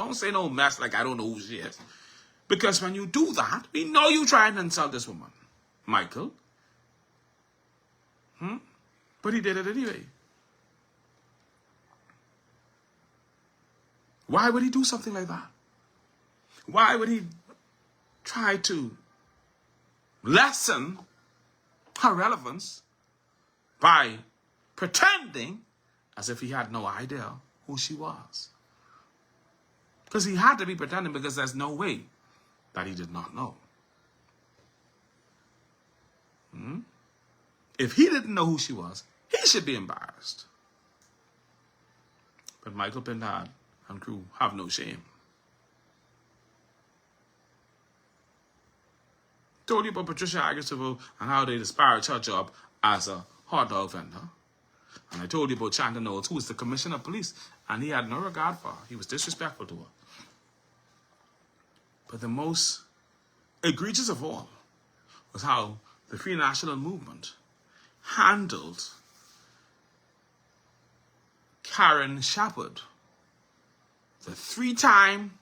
Don't say no mess like I don't know who she is. Because when you do that, we know you trying to insult this woman, Michael. But he did it anyway. Why would he do something like that? Why would he try to lessen her relevance by pretending as if he had no idea who she was? Because he had to be pretending, because there's no way that he did not know. If he didn't know who she was, he should be embarrassed. But Michael Pindad and crew have no shame. Told you about Patricia Agustavo and how they disparaged her job as a hot dog vendor. And I told you about Chandler Knowles, who was the commissioner of police, and he had no regard for her. He was disrespectful to her. But the most egregious of all was how the Free National Movement handled Karen Shepard, the 3-time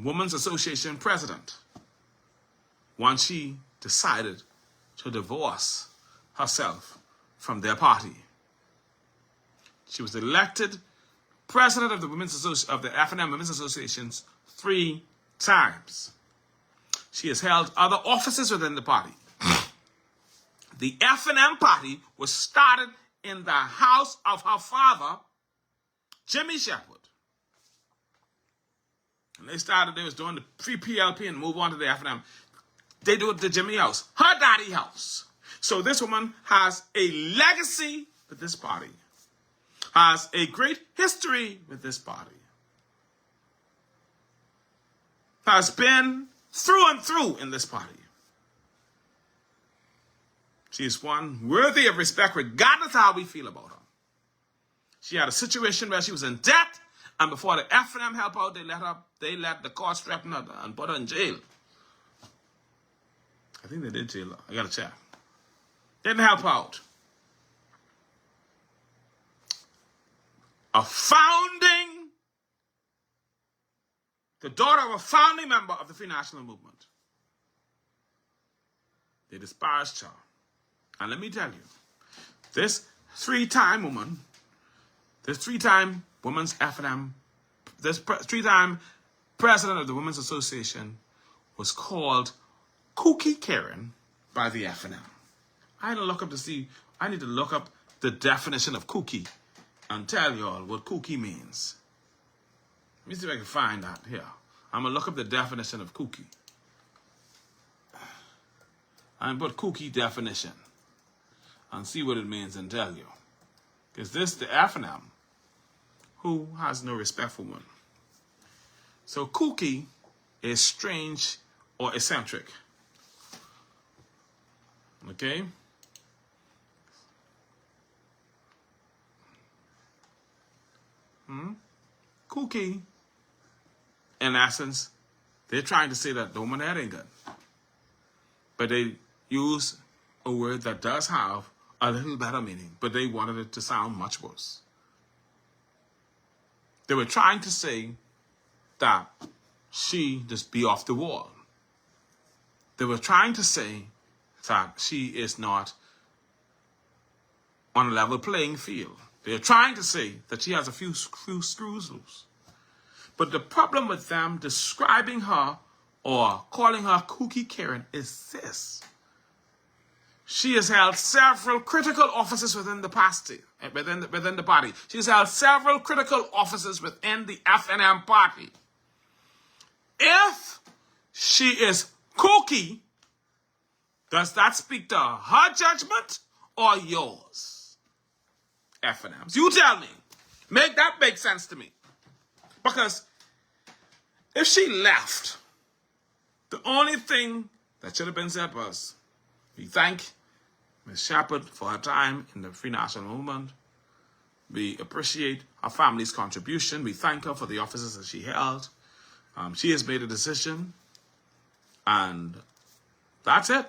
Women's Association president, once she decided to divorce herself from their party. She was elected president of the FNM Women's Associations 3 times. She has held other offices within the party. The FNM party was started in the house of her father, Jimmy Shepard. And they was doing the pre-PLP and move on to the FNM. They do it to Jimmy house, her daddy house. So this woman has a legacy with this party, has a great history with this party, has been through and through in this party. She is one worthy of respect regardless of how we feel about her. She had a situation where she was in debt, and before the FNM helped out, they let the court threaten her and put her in jail. I think they did jail her. I gotta check. Didn't help her out. The daughter of a founding member of the Free National Movement. They disparaged her. And let me tell you, this 3-time woman, this 3-time Women's FNM, this 3-time president of the Women's Association was called Kooky Karen by the FNM. I need to look up the definition of kooky and tell you all what kooky means. Let me see if I can find that here. I'm going to look up the definition of kooky. And put kooky definition and see what it means and tell you. Because this, the FNM, who has no respect for women. So kooky is strange or eccentric. Okay? Kooky, in essence, they're trying to say that the woman head ain't good. But they use a word that does have a little better meaning, but they wanted it to sound much worse. They were trying to say that she just be off the wall. They were trying to say that she is not on a level playing field. They're trying to say that she has a few screws loose. But the problem with them describing her or calling her Kooky Karen is this. She has held several critical offices within the party. Within the party. She's held several critical offices within the FNM party. If she is kooky, does that speak to her judgment or yours? FNMs. You tell me. Make that make sense to me. Because if she left, the only thing that should have been said was, we thank Ms. Shepard for her time in the Free National Movement. We appreciate her family's contribution. We thank her for the offices that she held. She has made a decision. And that's it.